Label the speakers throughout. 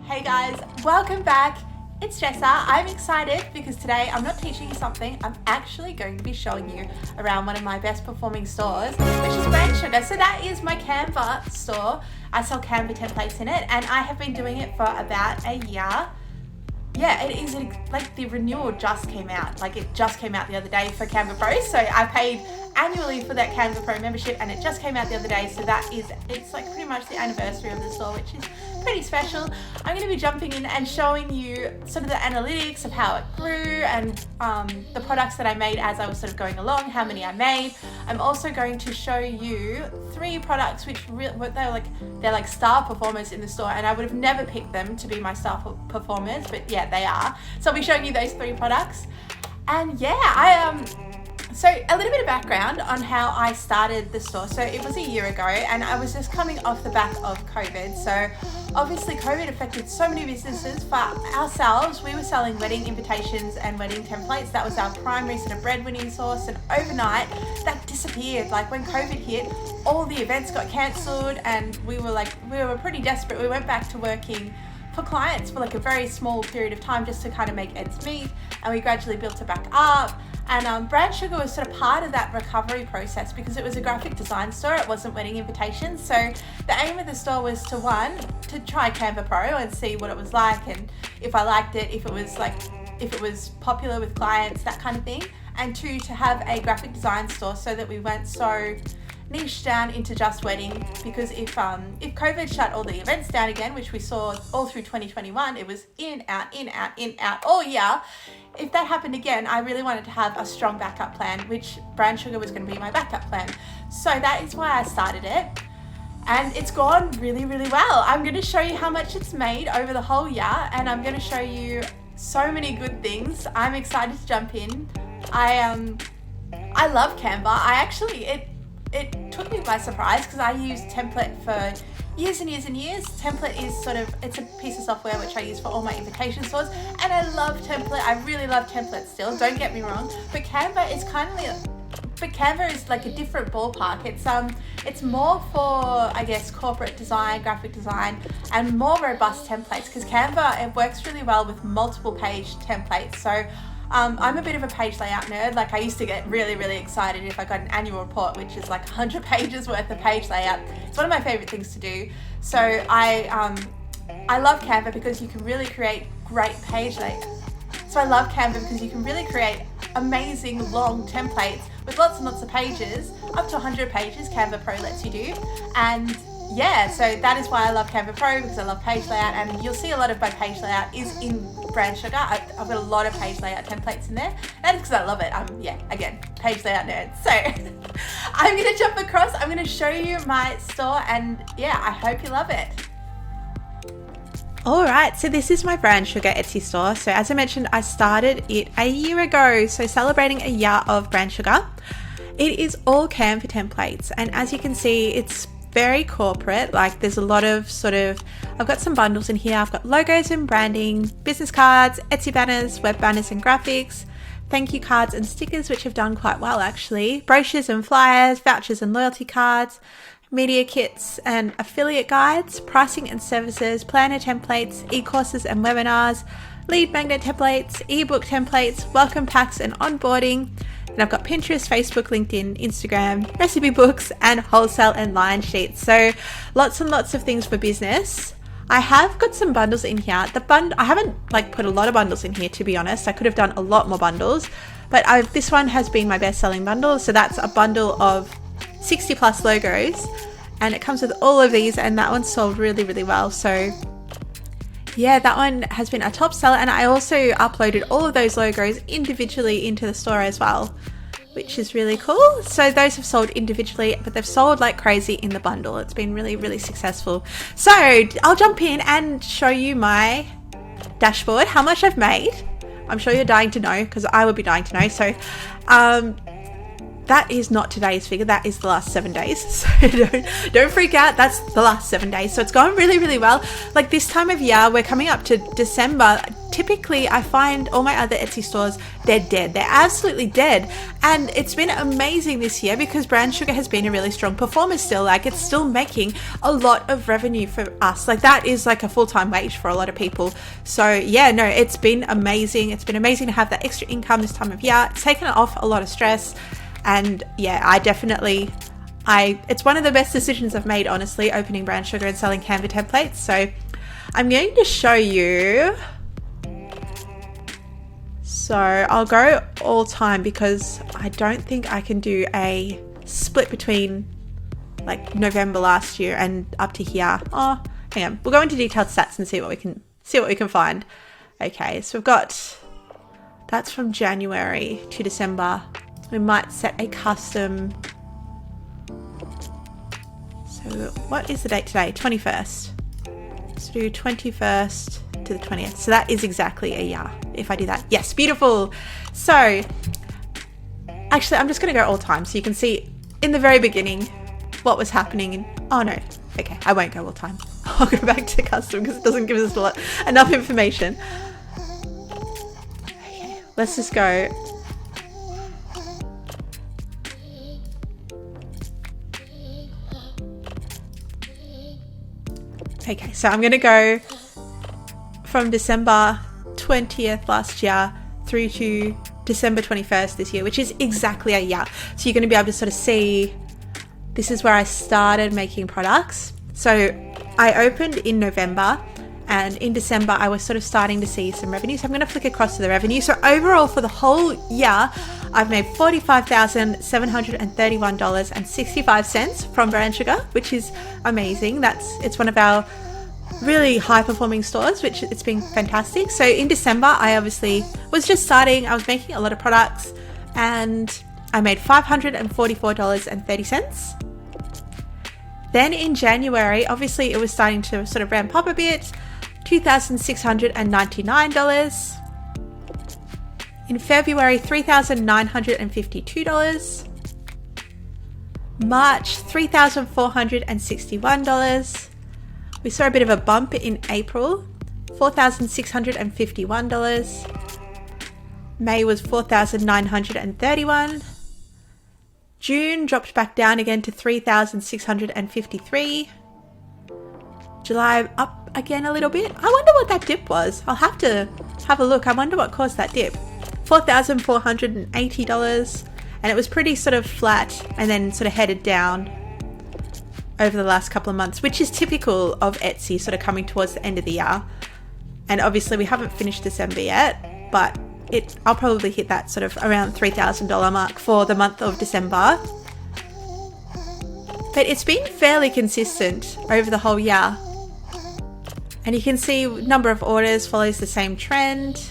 Speaker 1: Hey guys, welcome back. It's Jessa. I'm excited because today I'm not teaching you something, I'm actually going to be showing you around one of my best performing stores, which is Brand Sugar. So that is my Canva store. I sell Canva templates in it and I have been doing it for about a year. Yeah, it is like the renewal just came out. Like it just came out the other day for Canva Pro. So I paid annually for that Canva Pro membership and it just came out the other day. So it's like pretty much the anniversary of the store, which is pretty special. I'm going to be jumping in and showing you sort of the analytics of how it grew and the products that I made as I was sort of going along, how many I made. I'm also going to show you 3 products which they're like star performers in the store, and I would have never picked them to be my star performers, but yeah, they are. So I'll be showing you those 3 products. And yeah, so a little bit of background on how I started the store. So it was a year ago and I was just coming off the back of COVID. So obviously COVID affected so many businesses. For ourselves, we were selling wedding invitations and wedding templates. That was our primary sort of breadwinning source, and overnight that disappeared. Like when COVID hit, all the events got cancelled and we were pretty desperate. We went back to working for clients for like a very small period of time just to kind of make ends meet, and we gradually built it back up. And Brand Sugar was sort of part of that recovery process because it was a graphic design store, it wasn't wedding invitations. So the aim of the store was to try Canva Pro and see what it was like, and if I liked it, if it was popular with clients, that kind of thing. And 2, to have a graphic design store so that we weren't so niche down into just wedding, because if COVID shut all the events down again, which we saw all through 2021, it was in, out all year. If that happened again, I really wanted to have a strong backup plan, which Brand Sugar was going to be my backup plan. So that is why I started it. And it's gone really, really well. I'm going to show you how much it's made over the whole year, and I'm going to show you so many good things. I'm excited to jump in. I love Canva. It took me by surprise because I used Template for years and years and years. Template is it's a piece of software which I use for all my invitation stores, and I love Template. I really love Template still, don't get me wrong, but Canva is like a different ballpark. It's more for, I guess, corporate design, graphic design, and more robust templates, because Canva, it works really well with multiple page templates. So I'm a bit of a page layout nerd. Like I used to get really, really excited if I got an annual report, which is like 100 pages worth of page layout. It's one of my favorite things to do. So I love Canva because you can really create great page layout. So I love Canva because you can really create amazing long templates with lots and lots of pages, up to 100 pages Canva Pro lets you do. And yeah, so that is why I love Canva Pro, because I love page layout, and you'll see a lot of my page layout is in Brand Sugar. I've got a lot of page layout templates in there. That is because I love it. Again, page layout nerd. So I'm going to jump across. I'm going to show you my store, and yeah, I hope you love it. Alright, so this is my Brand Sugar Etsy store. So as I mentioned, I started it a year ago, so celebrating a year of Brand Sugar. It is all Canva templates, and as you can see, it's very corporate. Like there's a lot of I've got some bundles in here. I've got logos and branding, business cards, Etsy banners, web banners and graphics, thank you cards and stickers, which have done quite well actually, brochures and flyers, vouchers and loyalty cards, media kits and affiliate guides, pricing and services, planner templates, e-courses and webinars, lead magnet templates, ebook templates, welcome packs and onboarding. And I've got Pinterest, Facebook, LinkedIn, Instagram, recipe books, and wholesale and line sheets. So lots and lots of things for business. I have got some bundles in here. I haven't put a lot of bundles in here, to be honest. I could have done a lot more bundles, but this one has been my best selling bundle. So that's a bundle of 60 plus logos, and it comes with all of these, and that one sold really, really well. So yeah, that one has been a top seller, and I also uploaded all of those logos individually into the store as well, which is really cool. So those have sold individually, but they've sold like crazy in the bundle. It's been really, really successful. So I'll jump in and show you my dashboard, how much I've made. I'm sure you're dying to know, because I would be dying to know. So that is not today's figure, that is the last 7 days. So don't freak out, that's the last 7 days. So it's gone really, really well. Like this time of year, we're coming up to December. typically I find all my other Etsy stores, they're dead. They're absolutely dead. And it's been amazing this year because Brown Sugar has been a really strong performer still. Like, it's still making a lot of revenue for us. Like, that is like a full-time wage for a lot of people. So yeah, no, it's been amazing. It's been amazing to have that extra income this time of year. It's taken off a lot of stress. And yeah, it's one of the best decisions I've made, honestly, opening Brown Sugar and selling Canva templates. So I'm going to show you. So I'll go all time because I don't think I can do a split between like November last year and up to here. Oh, hang on. We'll go into detailed stats and see what we can find. Okay, so we've got, that's from January to December. We might set a custom. So what is the date today? 21st. Let's do 21st to the 20th. So that is exactly a year if I do that. Yes, beautiful. So actually, I'm just going to go all time so you can see in the very beginning what was happening. Oh no, okay, I won't go all time. I'll go back to custom because it doesn't give us enough information. Okay, let's just go. Okay, so I'm going to go from December 20th last year through to December 21st this year, which is exactly a year. So you're going to be able to sort of see, this is where I started making products. So I opened in November, and in December I was sort of starting to see some revenue. So I'm going to flick across to the revenue. So overall for the whole year, I've made $45,731.65 from Brown Sugar, which is amazing. It's one of our really high performing stores, which it's been fantastic. So in December, I obviously was just starting. I was making a lot of products and I made $544.30. Then in January, obviously it was starting to sort of ramp up a bit, $2,699. In February, $3,952. March, $3,461. We saw a bit of a bump in April, $4,651. May was $4,931. June dropped back down again to $3,653. July up again a little bit. I wonder what that dip was. I'll have to have a look. I wonder what caused that dip. $4,480, and it was pretty sort of flat and then sort of headed down over the last couple of months, which is typical of Etsy, sort of coming towards the end of the year. And obviously we haven't finished December yet, but I'll probably hit that sort of around $3,000 mark for the month of December. But it's been fairly consistent over the whole year. And you can see number of orders follows the same trend.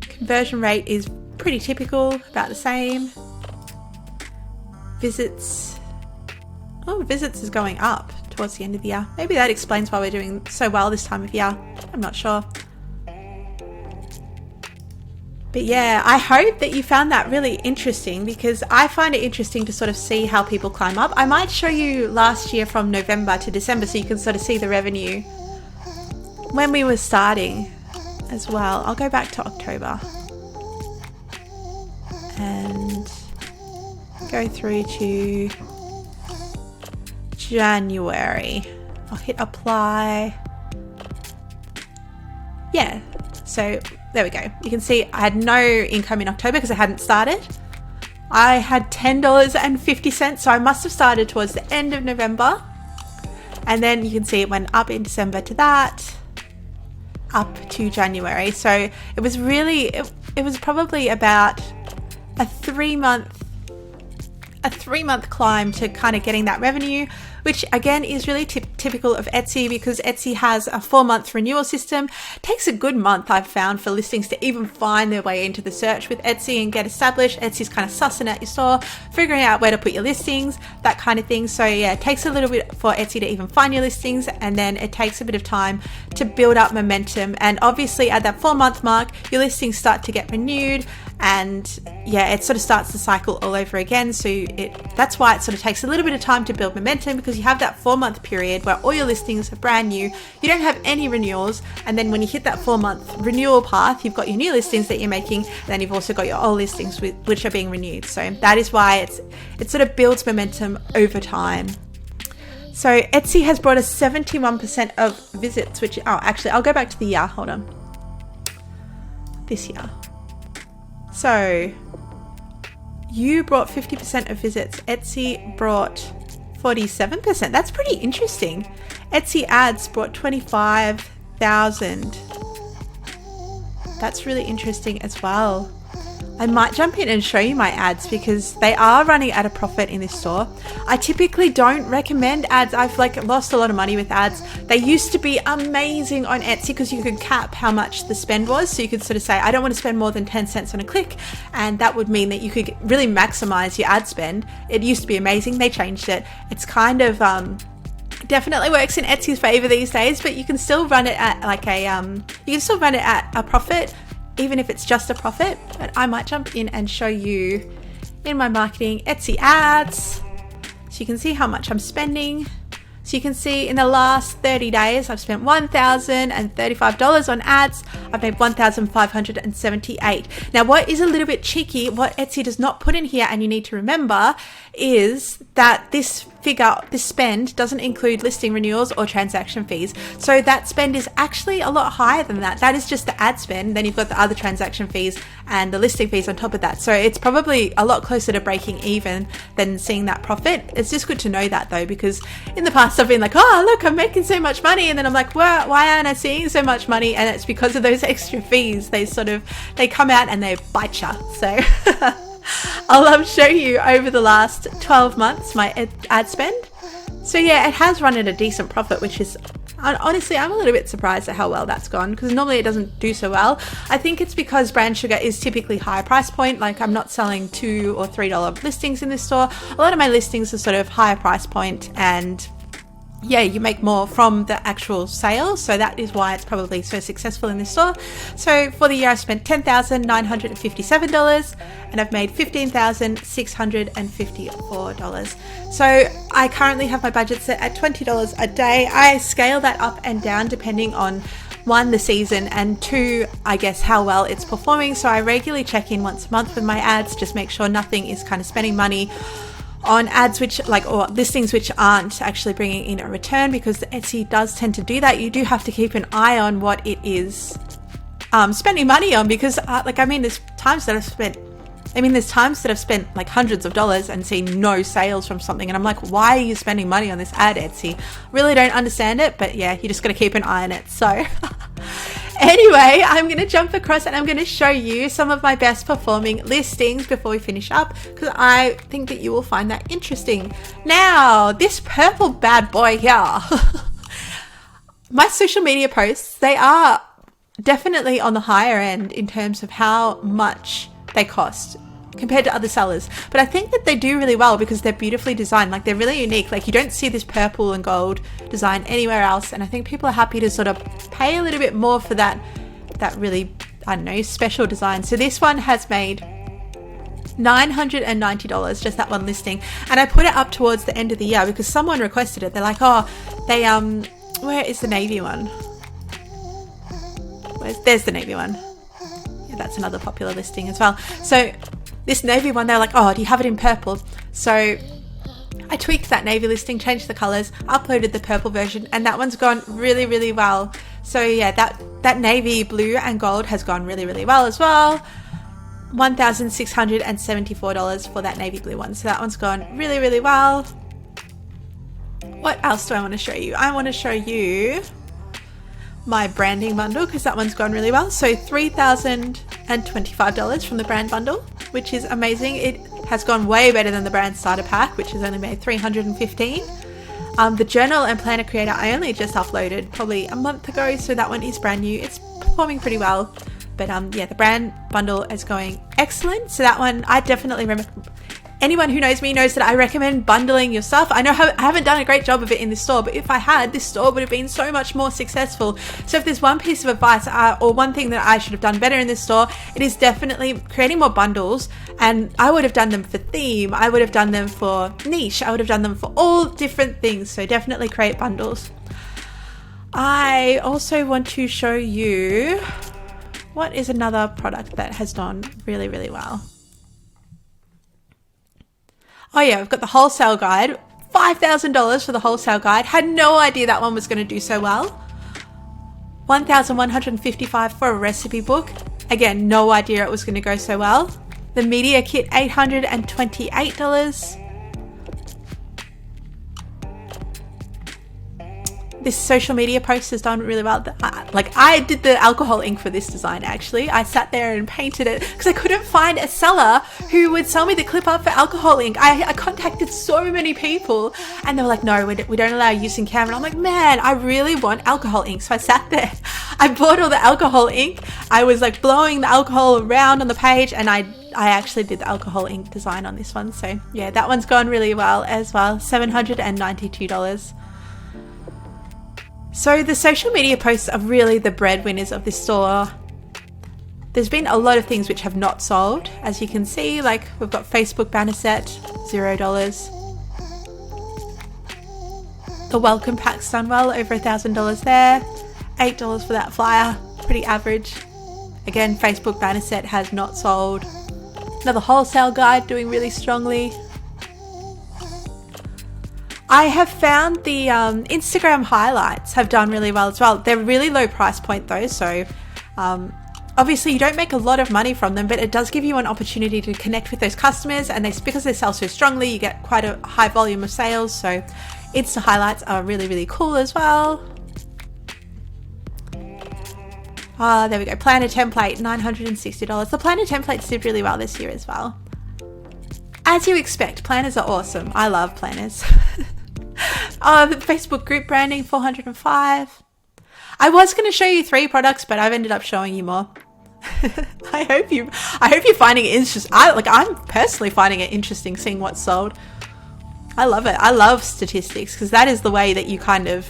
Speaker 1: Conversion rate is pretty typical, about the same. Visits is going up towards the end of the year. Maybe that explains why we're doing so well this time of year. I'm not sure. But yeah, I hope that you found that really interesting, because I find it interesting to sort of see how people climb up. I might show you last year from November to December so you can sort of see the revenue when we were starting as well. I'll go back to October and go through to January. I'll hit apply. Yeah, so there we go. You can see I had no income in October because I hadn't started. I had $10.50, so I must have started towards the end of November. And then you can see it went up in December to that, up to January. So it was really, it was probably about a three-month climb to kind of getting that revenue, which again is really typical of Etsy, because Etsy has a 4-month renewal system. It takes a good month, I've found, for listings to even find their way into the search with Etsy and get established. Etsy's kind of sussing out your store, figuring out where to put your listings, that kind of thing. So yeah, it takes a little bit for Etsy to even find your listings, and then it takes a bit of time to build up momentum. And obviously at that 4-month mark, your listings start to get renewed and yeah, it sort of starts the cycle all over again. So that's why it sort of takes a little bit of time to build momentum, because you have that 4-month period where all your listings are brand new, you don't have any renewals, and then when you hit that 4-month renewal path, you've got your new listings that you're making, and then you've also got your old listings which are being renewed. So that is why it sort of builds momentum over time. So Etsy has brought us 71% of visits, which, actually I'll go back to the year, hold on, this year. So you brought 50% of visits, Etsy brought 47%. That's pretty interesting. Etsy ads brought 25,000. That's really interesting as well. I might jump in and show you my ads because they are running at a profit in this store. I typically don't recommend ads. I've lost a lot of money with ads. They used to be amazing on Etsy because you could cap how much the spend was. So you could sort of say, I don't want to spend more than 10 cents on a click. And that would mean that you could really maximize your ad spend. It used to be amazing. They changed it. It's kind of, definitely works in Etsy's favor these days, but you can still run it at a profit, even if it's just a profit. But I might jump in and show you in my marketing Etsy ads so you can see how much I'm spending. So you can see in the last 30 days I've spent $1,035 on ads. I've made $1,578. Now what is a little bit cheeky, what Etsy does not put in here, and you need to remember, is that this spend doesn't include listing renewals or transaction fees. So that spend is actually a lot higher than that. That is just the ad spend. Then you've got the other transaction fees and the listing fees on top of that. So it's probably a lot closer to breaking even than seeing that profit. It's just good to know that though, because in the past I've been like, oh look, I'm making so much money, and then I'm like, well, why aren't I seeing so much money? And it's because of those extra fees. They come out and they bite you. So I'll show you over the last 12 months my ad spend. So yeah, it has run at a decent profit, which is, honestly, I'm a little bit surprised at how well that's gone, because normally it doesn't do so well. I think it's because brand sugar is typically higher price point. Like, I'm not selling $2 or $3 listings in this store. A lot of my listings are sort of higher price point, and yeah, you make more from the actual sales. So that is why it's probably so successful in this store. So for the year, I spent $10,957 and I've made $15,654. So I currently have my budget set at $20 a day. I scale that up and down depending on, one, the season, and two, I guess, how well it's performing. So I regularly check in once a month with my ads, just make sure nothing is kind of spending money on ads or listings which aren't actually bringing in a return, because Etsy does tend to do that. You do have to keep an eye on what it is spending money on, because there's times that I've spent like hundreds of dollars and seen no sales from something, and I'm like, why are you spending money on this ad, Etsy? Really don't understand it, but yeah, you just got to keep an eye on it. So anyway, I'm going to jump across and I'm going to show you some of my best performing listings before we finish up, because I think that you will find that interesting. Now, this purple bad boy here, my social media posts, they are definitely on the higher end in terms of how much they cost compared to other sellers, but I think that they do really well because they're beautifully designed. Like, they're really unique. Like, you don't see this purple and gold design anywhere else, and I think people are happy to sort of pay a little bit more for that really, I don't know, special design. So this one has made $990, just that one listing, and I put it up towards the end of the year because someone requested it. They're like, oh, where is the navy one? There's the navy one. Yeah, that's another popular listing as well. So this navy one, they're like, oh, do you have it in purple? So I tweaked that navy listing, changed the colors, uploaded the purple version, and that one's gone really, really well. So yeah, that navy blue and gold has gone really, really well as well. $1,674 for that navy blue one. So that one's gone really, really well. What else do I want to show you? I want to show you my branding bundle, because that one's gone really well. So $3,025 from the brand bundle, which is amazing. It has gone way better than the brand starter pack, which has only made $315. The journal and planner creator I only just uploaded probably a month ago, so that one is brand new. It's performing pretty well, but yeah, the brand bundle is going excellent. So that one I definitely recommend. Anyone who knows me knows that I recommend bundling your stuff. I know I haven't done a great job of it in this store, but if I had, this store would have been so much more successful. So if there's one piece of advice or one thing that I should have done better in this store, it is definitely creating more bundles. And I would have done them for theme, I would have done them for niche, I would have done them for all different things. So definitely create bundles. I also want to show you what is another product that has done really, really well. Oh yeah, I've got the wholesale guide, $5,000 for the wholesale guide. Had no idea that one was going to do so well. $1,155 for a recipe book. Again, no idea it was going to go so well. The media kit, $828. This social media post has done really well. Like, I did the alcohol ink for this design actually. I sat there and painted it because I couldn't find a seller who would sell me the clip art for alcohol ink. I contacted so many people and they were like, no, we don't allow use in Canva. And I'm like, man, I really want alcohol ink. So I sat there, I bought all the alcohol ink. I was like blowing the alcohol around on the page, and I actually did the alcohol ink design on this one. So yeah, that one's gone really well as well. $792. So the social media posts are really the breadwinners of this store. There's been a lot of things which have not sold. As you can see, like we've got Facebook banner set, $0. The welcome pack's done well, over $1,000 there. $8 for that flyer, pretty average. Again, Facebook banner set has not sold. Another wholesale guide doing really strongly. I have found the Instagram highlights have done really well as well. They're really low price point though, so obviously you don't make a lot of money from them, but it does give you an opportunity to connect with those customers, and because they sell so strongly, you get quite a high volume of sales. So Insta highlights are really, really cool as well. There we go. Planner template, $960. The planner templates did really well this year as well. As you expect, planners are awesome. I love planners. The Facebook group branding, $405. I was going to show you 3 products, but I've ended up showing you more. I hope you're finding it interesting. I'm personally finding it interesting seeing what's sold. I love it. I love statistics because that is the way that you can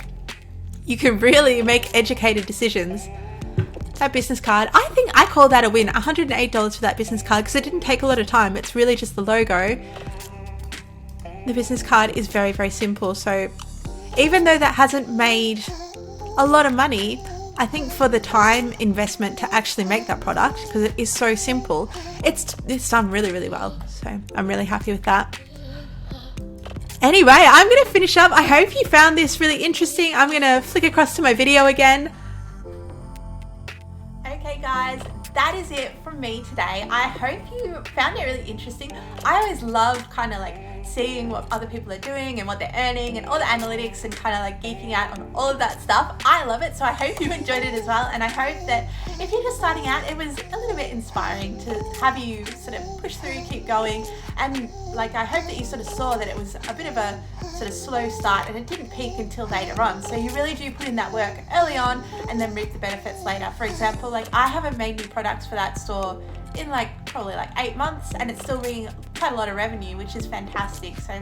Speaker 1: really make educated decisions. That business card, I think I call that a win. $108 for that business card because it didn't take a lot of time. It's really just the logo. The business card is very, very simple. So even though that hasn't made a lot of money, I think for the time investment to actually make that product, because it is so simple, it's done really, really well. So I'm really happy with that. Anyway, I'm going to finish up. I hope you found this really interesting. I'm going to flick across to my video again. Okay guys, that is it from me today. I hope you found it really interesting. I always love kind of like seeing what other people are doing and what they're earning and all the analytics and kind of like geeking out on all of that stuff. I love it, so I hope you enjoyed it as well, and I hope that if you're just starting out, it was a little bit inspiring to have you sort of push through, keep going, and like I hope that you sort of saw that it was a bit of a sort of slow start and it didn't peak until later on. So you really do put in that work early on and then reap the benefits later. For example, like I haven't made new products for that store in probably 8 months, and it's still bringing quite a lot of revenue, which is fantastic. So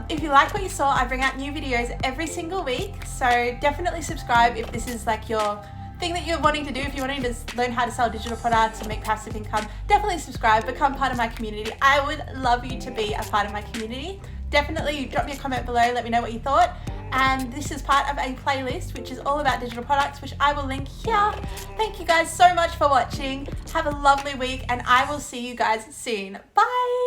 Speaker 1: if you like what you saw, I bring out new videos every single week, so definitely subscribe if this is like your thing that you're wanting to do. If you're wanting to learn how to sell digital products and make passive income, definitely subscribe, become part of my community. I would love you to be a part of my community. Definitely drop me a comment below, let me know what you thought. And this is part of a playlist which is all about digital products, which I will link here. Thank you guys so much for watching. Have a lovely week, and I will see you guys soon. Bye.